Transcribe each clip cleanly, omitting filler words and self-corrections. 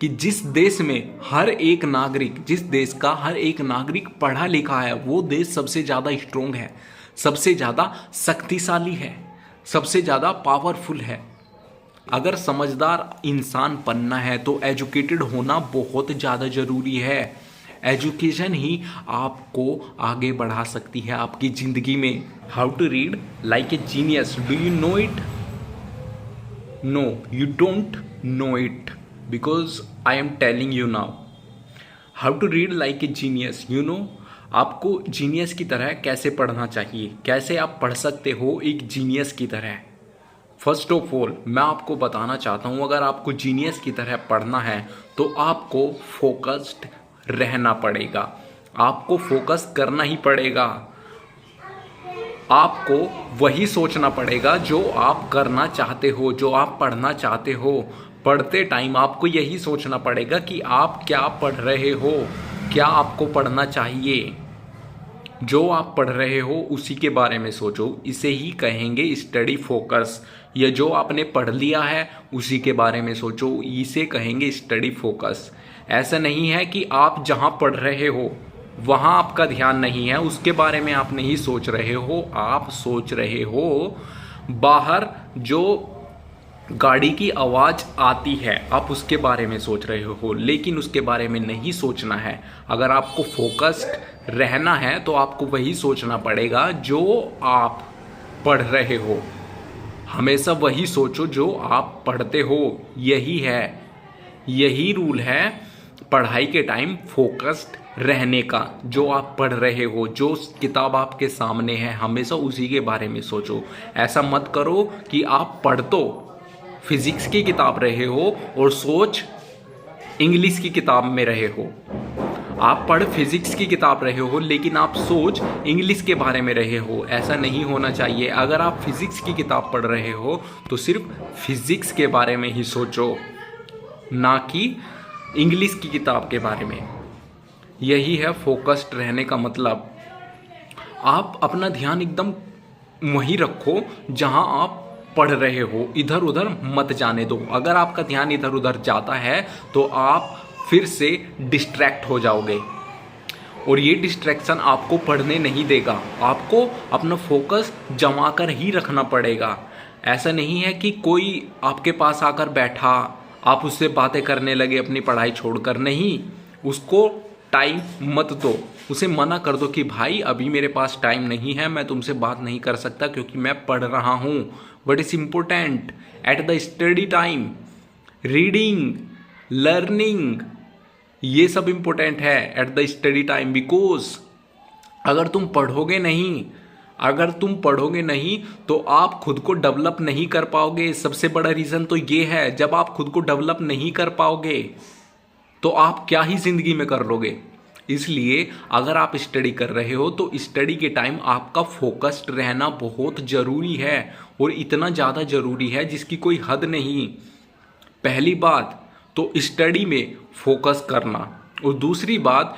कि जिस देश में हर एक नागरिक, जिस देश का हर एक नागरिक पढ़ा लिखा है, वो देश सबसे ज़्यादा स्ट्रोंग है, सबसे ज़्यादा शक्तिशाली है, सबसे ज़्यादा पावरफुल है। अगर समझदार इंसान बनना है तो एजुकेटेड होना बहुत ज़्यादा ज़रूरी है। एजुकेशन ही आपको आगे बढ़ा सकती है आपकी ज़िंदगी में। How to read like a genius, do you know it? No, you don't know it, because I am telling you now. How to read like a genius, you know. आपको जीनियस की तरह कैसे पढ़ना चाहिए, कैसे आप पढ़ सकते हो एक जीनियस की तरह। फर्स्ट ऑफ ऑल मैं आपको बताना चाहता हूँ, अगर आपको जीनियस की तरह पढ़ना है तो आपको फोकस्ड रहना पड़ेगा, आपको फोकस करना ही पड़ेगा। आपको वही सोचना पड़ेगा जो आप करना चाहते हो, जो आप पढ़ना चाहते हो। पढ़ते टाइम आपको यही सोचना पड़ेगा कि आप क्या पढ़ रहे हो, क्या आपको पढ़ना चाहिए। जो आप पढ़ रहे हो उसी के बारे में सोचो, इसे ही कहेंगे स्टडी फोकस। या जो आपने पढ़ लिया है उसी के बारे में सोचो, इसे कहेंगे स्टडी फोकस। ऐसा नहीं है कि आप जहाँ पढ़ रहे हो वहाँ आपका ध्यान नहीं है, उसके बारे में आप नहीं सोच रहे हो। आप सोच रहे हो बाहर जो गाड़ी की आवाज़ आती है, आप उसके बारे में सोच रहे हो, लेकिन उसके बारे में नहीं सोचना है। अगर आपको फोकस्ड रहना है तो आपको वही सोचना पड़ेगा जो आप पढ़ रहे हो। हमेशा वही सोचो जो आप पढ़ते हो। यही है, यही रूल है पढ़ाई के टाइम फोकस्ड रहने का। जो आप पढ़ रहे हो, जो किताब आपके सामने है, हमेशा उसी के बारे में सोचो। ऐसा मत करो कि आप पढ़ तो फिजिक्स की किताब रहे हो और सोच इंग्लिश की किताब में रहे हो। आप पढ़ फिजिक्स की किताब रहे हो लेकिन आप सोच इंग्लिश के बारे में रहे हो। ऐसा नहीं होना चाहिए। अगर आप फिजिक्स की किताब पढ़ रहे हो तो सिर्फ फिजिक्स के बारे में ही सोचो, ना कि इंग्लिश की किताब के बारे में। यही है फोकस्ड रहने का मतलब। आप अपना ध्यान एकदम वहीं रखो जहां आप पढ़ रहे हो, इधर उधर मत जाने दो। अगर आपका ध्यान इधर उधर जाता है तो आप फिर से डिस्ट्रैक्ट हो जाओगे और ये डिस्ट्रैक्शन आपको पढ़ने नहीं देगा। आपको अपना फोकस जमा कर ही रखना पड़ेगा। ऐसा नहीं है कि कोई आपके पास आकर बैठा, आप उससे बातें करने लगे अपनी पढ़ाई छोड़कर। नहीं, उसको टाइम मत दो, उसे मना कर दो कि भाई अभी मेरे पास टाइम नहीं है, मैं तुमसे बात नहीं कर सकता क्योंकि मैं पढ़ रहा हूँ। What is important at the study time? Reading, learning, ये सब इम्पोर्टेंट है at the study time. Because अगर तुम पढ़ोगे नहीं, अगर तुम पढ़ोगे नहीं तो आप खुद को डेवलप नहीं कर पाओगे। सबसे बड़ा रीज़न तो ये है, जब आप खुद को डेवलप नहीं कर पाओगे तो आप क्या ही जिंदगी में कर लोगे। इसलिए अगर आप स्टडी कर रहे हो तो स्टडी के टाइम आपका फोकस्ड रहना बहुत ज़रूरी है, और इतना ज़्यादा ज़रूरी है जिसकी कोई हद नहीं। पहली बात तो स्टडी में फोकस करना, और दूसरी बात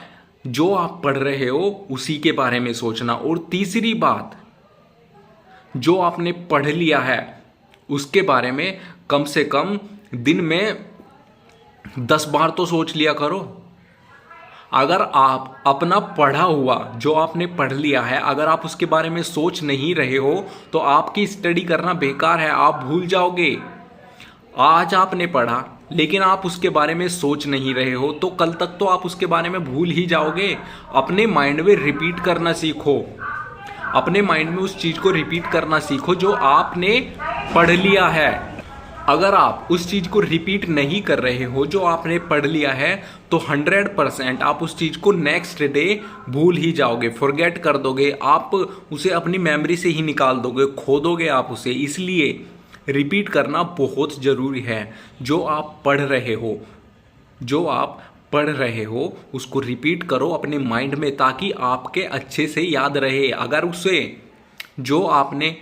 जो आप पढ़ रहे हो उसी के बारे में सोचना, और तीसरी बात जो आपने पढ़ लिया है उसके बारे में कम से कम दिन में 10 बार तो सोच लिया करो। अगर आप अपना पढ़ा हुआ जो आपने पढ़ लिया है, अगर आप उसके बारे में सोच नहीं रहे हो तो आपकी स्टडी करना बेकार है, आप भूल जाओगे। आज आपने पढ़ा लेकिन आप उसके बारे में सोच नहीं रहे हो तो कल तक तो आप उसके बारे में भूल ही जाओगे। अपने माइंड में रिपीट करना सीखो, अपने माइंड में उस चीज़ को रिपीट करना सीखो जो आपने पढ़ लिया है। अगर आप उस चीज़ को रिपीट नहीं कर रहे हो जो आपने पढ़ लिया है तो 100% आप उस चीज़ को नेक्स्ट डे भूल ही जाओगे, फॉरगेट कर दोगे। आप उसे अपनी मेमोरी से ही निकाल दोगे, खो दोगे आप उसे। इसलिए रिपीट करना बहुत ज़रूरी है। जो आप पढ़ रहे हो, जो आप पढ़ रहे हो उसको रिपीट करो अपने माइंड में, ताकि आपके अच्छे से याद रहे। अगर उसे जो आपने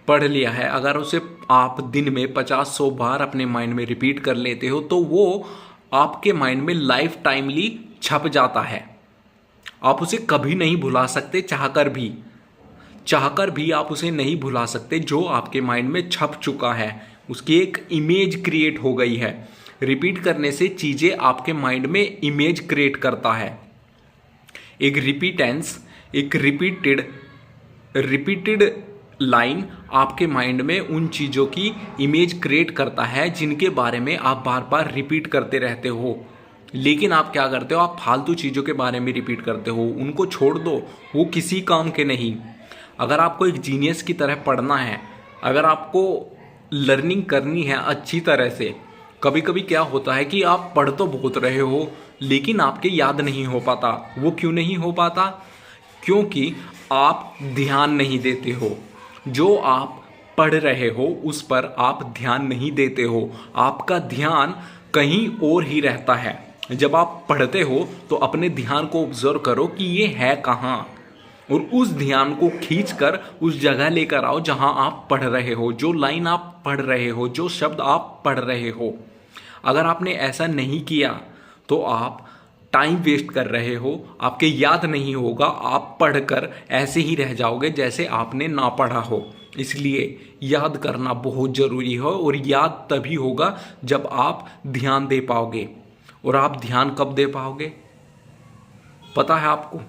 पढ़ लिया है, अगर उसे आप दिन में 50-100 बार अपने माइंड में रिपीट कर लेते हो तो वो आपके माइंड में लाइफ टाइमली छप जाता है। आप उसे कभी नहीं भुला सकते, चाहकर भी आप उसे नहीं भुला सकते। जो आपके माइंड में छप चुका है, उसकी एक इमेज क्रिएट हो गई है। रिपीट करने से चीज़ें आपके माइंड में इमेज क्रिएट करता है। एक रिपीटेंस, एक रिपीटेड लाइन आपके माइंड में उन चीज़ों की इमेज क्रिएट करता है जिनके बारे में आप बार बार रिपीट करते रहते हो। लेकिन आप क्या करते हो, आप फालतू चीज़ों के बारे में रिपीट करते हो, उनको छोड़ दो, वो किसी काम के नहीं। अगर आपको एक जीनियस की तरह पढ़ना है, अगर आपको लर्निंग करनी है अच्छी तरह से, कभी कभी क्या होता है कि आप पढ़ तो बहुत रहे हो लेकिन आपके याद नहीं हो पाता। वो क्यों नहीं हो पाता? क्योंकि आप ध्यान नहीं देते हो। जो आप पढ़ रहे हो उस पर आप ध्यान नहीं देते हो, आपका ध्यान कहीं और ही रहता है। जब आप पढ़ते हो तो अपने ध्यान को ऑब्जर्व करो कि ये है कहाँ, और उस ध्यान को खींचकर उस जगह लेकर आओ जहां आप पढ़ रहे हो, जो लाइन आप पढ़ रहे हो, जो शब्द आप पढ़ रहे हो। अगर आपने ऐसा नहीं किया तो आप टाइम वेस्ट कर रहे हो, आपके याद नहीं होगा, आप पढ़कर ऐसे ही रह जाओगे जैसे आपने ना पढ़ा हो। इसलिए याद करना बहुत ज़रूरी है, और याद तभी होगा जब आप ध्यान दे पाओगे। और आप ध्यान कब दे पाओगे पता है आपको?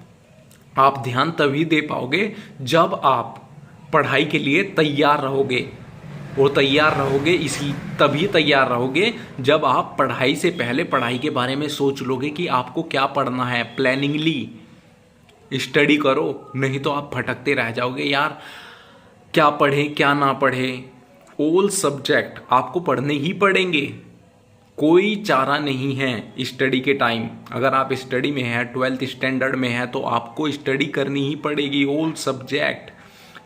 आप ध्यान तभी दे पाओगे जब आप पढ़ाई के लिए तैयार रहोगे, और तैयार रहोगे इसलिए तभी तैयार रहोगे जब आप पढ़ाई से पहले पढ़ाई के बारे में सोच लोगे कि आपको क्या पढ़ना है, प्लानिंगली स्टडी करो। नहीं तो आप भटकते रह जाओगे, यार क्या पढ़ें क्या ना पढ़ें। ऑल सब्जेक्ट आपको पढ़ने ही पड़ेंगे, कोई चारा नहीं है स्टडी के टाइम। अगर आप स्टडी में हैं, 12th स्टैंडर्ड में हैं, तो आपको स्टडी करनी ही पड़ेगी। ऑल सब्जेक्ट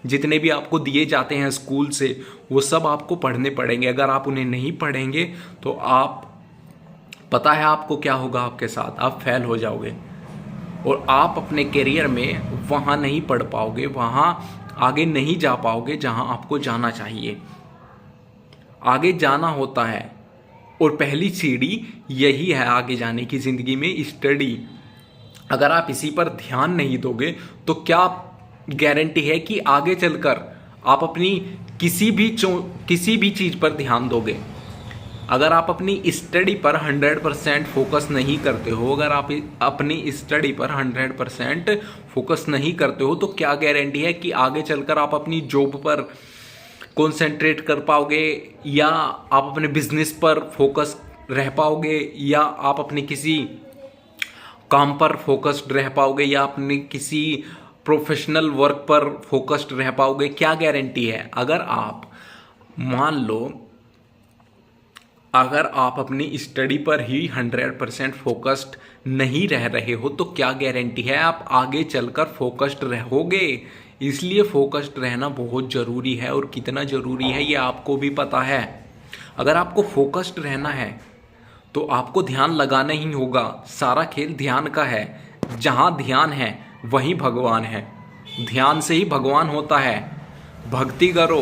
जितने भी आपको दिए जाते हैं स्कूल से, वो सब आपको पढ़ने पड़ेंगे। अगर आप उन्हें नहीं पढ़ेंगे तो आप, पता है आपको क्या होगा आपके साथ? आप फेल हो जाओगे, और आप अपने करियर में वहाँ नहीं पढ़ पाओगे, वहाँ आगे नहीं जा पाओगे जहाँ आपको जाना चाहिए। आगे जाना होता है, और पहली सीढ़ी यही है आगे जाने की ज़िंदगी में, स्टडी। अगर आप इसी पर ध्यान नहीं दोगे तो क्या गारंटी है कि आगे चलकर आप अपनी किसी भी चीज़ पर ध्यान दोगे? अगर आप अपनी स्टडी पर 100% फोकस नहीं करते हो, अगर आप अपनी स्टडी पर 100% फोकस नहीं करते हो, तो क्या गारंटी है कि आगे चलकर आप अपनी जॉब पर कंसंट्रेट कर पाओगे, या आप अपने बिजनेस पर फोकस रह पाओगे, या आप अपने किसी काम पर फोकस्ड रह पाओगे, या अपने किसी प्रोफेशनल वर्क पर फोकस्ड रह पाओगे? क्या गारंटी है? अगर आप मान लो, अगर आप अपनी स्टडी पर ही 100% फोकस्ड नहीं रह रहे हो, तो क्या गारंटी है आप आगे चलकर फोकस्ड रहोगे? इसलिए फोकस्ड रहना बहुत ज़रूरी है, और कितना ज़रूरी है ये आपको भी पता है। अगर आपको फोकस्ड रहना है तो आपको ध्यान लगाना ही होगा। सारा खेल ध्यान का है, जहाँ ध्यान है वहीं भगवान है। ध्यान से ही भगवान होता है। भक्ति करो,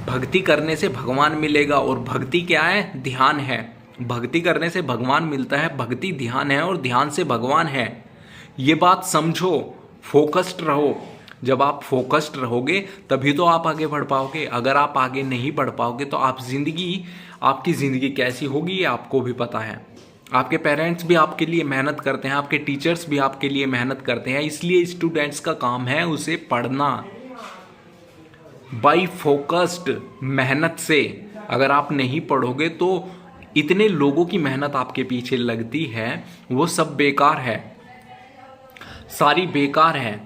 भक्ति करने से भगवान मिलेगा, और भक्ति क्या है? ध्यान है। भक्ति करने से भगवान मिलता है, भक्ति ध्यान है, और ध्यान से भगवान है। ये बात समझो, फोकस्ड रहो। जब आप फोकस्ड रहोगे तभी तो आप आगे बढ़ पाओगे। अगर आप आगे नहीं बढ़ पाओगे तो आपकी ज़िंदगी कैसी होगी ये आपको भी पता है। आपके पेरेंट्स भी आपके लिए मेहनत करते हैं, आपके टीचर्स भी आपके लिए मेहनत करते हैं, इसलिए स्टूडेंट्स का काम है उसे पढ़ना बाई फोकस्ड, मेहनत से। अगर आप नहीं पढ़ोगे तो इतने लोगों की मेहनत आपके पीछे लगती है, वो सब बेकार है, सारी बेकार है।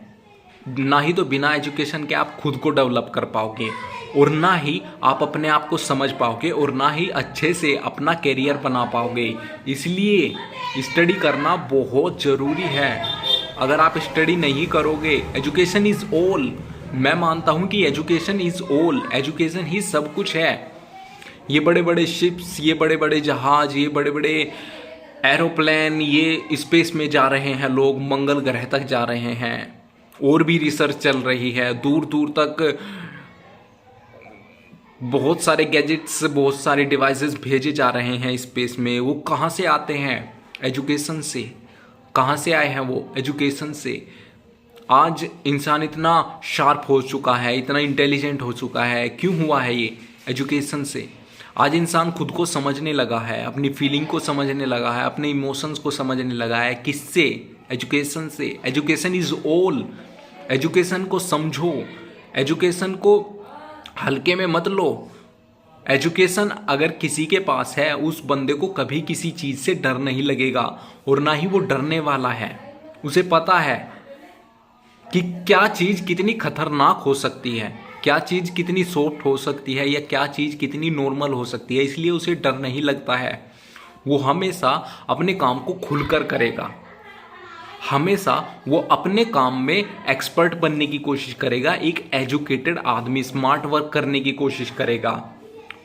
ना ही तो बिना एजुकेशन के आप खुद को डेवलप कर पाओगे, और ना ही आप अपने आप को समझ पाओगे, और ना ही अच्छे से अपना कैरियर बना पाओगे। इसलिए स्टडी करना बहुत ज़रूरी है। अगर आप स्टडी नहीं करोगे, एजुकेशन इज़ ऑल। मैं मानता हूँ कि एजुकेशन इज़ ऑल, एजुकेशन ही सब कुछ है। ये बड़े बड़े शिप्स, ये बड़े बड़े जहाज, ये बड़े बड़े एरोप्लेन, ये स्पेस में जा रहे हैं लोग, मंगल ग्रह तक जा रहे हैं, और भी रिसर्च चल रही है, दूर दूर तक बहुत सारे गैजेट्स, बहुत सारे डिवाइसेस भेजे जा रहे हैं स्पेस में। वो कहाँ से आते हैं? एजुकेशन से। कहाँ से आए हैं वो? एजुकेशन से। आज इंसान इतना शार्प हो चुका है, इतना इंटेलिजेंट हो चुका है, क्यों हुआ है ये? एजुकेशन से। आज इंसान खुद को समझने लगा है, अपनी फीलिंग को समझने लगा है, अपने इमोशंस को समझने लगा है। किससे? एजुकेशन से। Education is all. एजुकेशन को समझो, एजुकेशन को हल्के में मत लो। एजुकेशन अगर किसी के पास है, उस बंदे को कभी किसी चीज़ से डर नहीं लगेगा और ना ही वो डरने वाला है। उसे पता है कि क्या चीज़ कितनी खतरनाक हो सकती है, क्या चीज़ कितनी सॉफ्ट हो सकती है या क्या चीज़ कितनी नॉर्मल हो सकती है, इसलिए उसे डर नहीं लगता है। वो हमेशा अपने काम को खुलकर करेगा, हमेशा वो अपने काम में एक्सपर्ट बनने की कोशिश करेगा। एक एजुकेटेड आदमी स्मार्ट वर्क करने की कोशिश करेगा।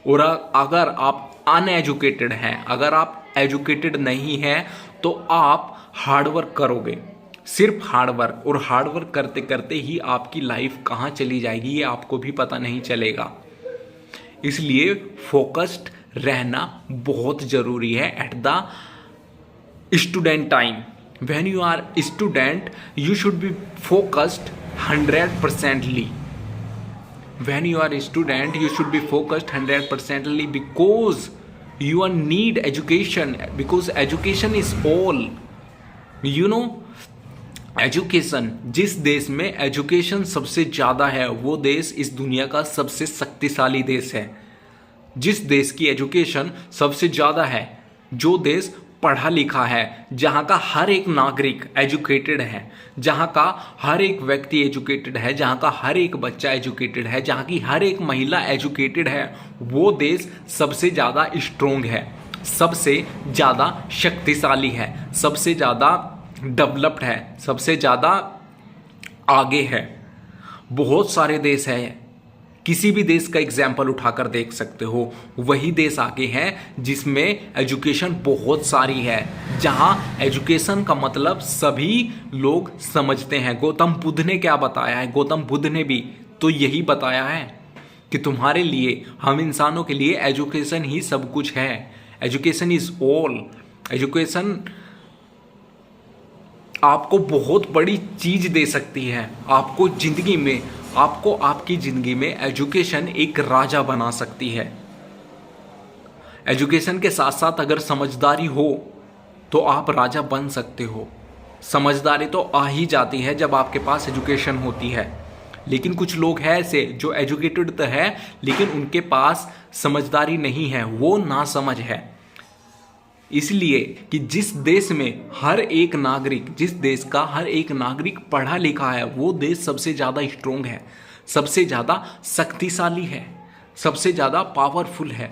और अगर आप अनएजुकेटेड हैं, अगर आप एजुकेटेड नहीं हैं, तो आप हार्ड वर्क करोगे, सिर्फ हार्ड वर्क, और हार्ड वर्क करते करते ही आपकी लाइफ कहाँ चली जाएगी ये आपको भी पता नहीं चलेगा। इसलिए फोकस्ड रहना बहुत ज़रूरी है at the student time. When you are student you should be focused 100%ly। When you are a student you should be focused 100%ly because you need education, because education is all, you know। Education, जिस देश में education सबसे ज़्यादा है वो देश इस दुनिया का सबसे शक्तिशाली देश है। जिस देश की एजुकेशन सबसे ज़्यादा है, जो देश पढ़ा लिखा है, जहाँ का हर एक नागरिक एजुकेटेड है, जहाँ का हर एक व्यक्ति एजुकेटेड है, जहाँ का हर एक बच्चा एजुकेटेड है, जहाँ की हर एक महिला एजुकेटेड है, वो देश सबसे ज़्यादा स्ट्रोंग है, सबसे ज़्यादा शक्तिशाली है, सबसे ज़्यादा डेवलप्ड है, सबसे ज़्यादा आगे है। बहुत सारे देश हैं, किसी भी देश का एग्जाम्पल उठाकर देख सकते हो, वही देश आगे हैं जिसमें एजुकेशन बहुत सारी है, जहां एजुकेशन का मतलब सभी लोग समझते हैं। गौतम बुद्ध ने क्या बताया है? गौतम बुद्ध ने भी तो यही बताया है कि तुम्हारे लिए, हम इंसानों के लिए एजुकेशन ही सब कुछ है। Education is all. एजुकेशन आपको बहुत बड़ी चीज़ दे सकती है। आपको ज़िंदगी में, आपको आपकी ज़िंदगी में एजुकेशन एक राजा बना सकती है। एजुकेशन के साथ साथ अगर समझदारी हो तो आप राजा बन सकते हो। समझदारी तो आ ही जाती है जब आपके पास एजुकेशन होती है, लेकिन कुछ लोग हैं ऐसे जो एजुकेटेड तो है लेकिन उनके पास समझदारी नहीं है, वो नासमझ है। इसलिए कि जिस देश में हर एक नागरिक, जिस देश का हर एक नागरिक पढ़ा लिखा है, वो देश सबसे ज़्यादा स्ट्रोंग है, सबसे ज़्यादा शक्तिशाली है, सबसे ज़्यादा पावरफुल है।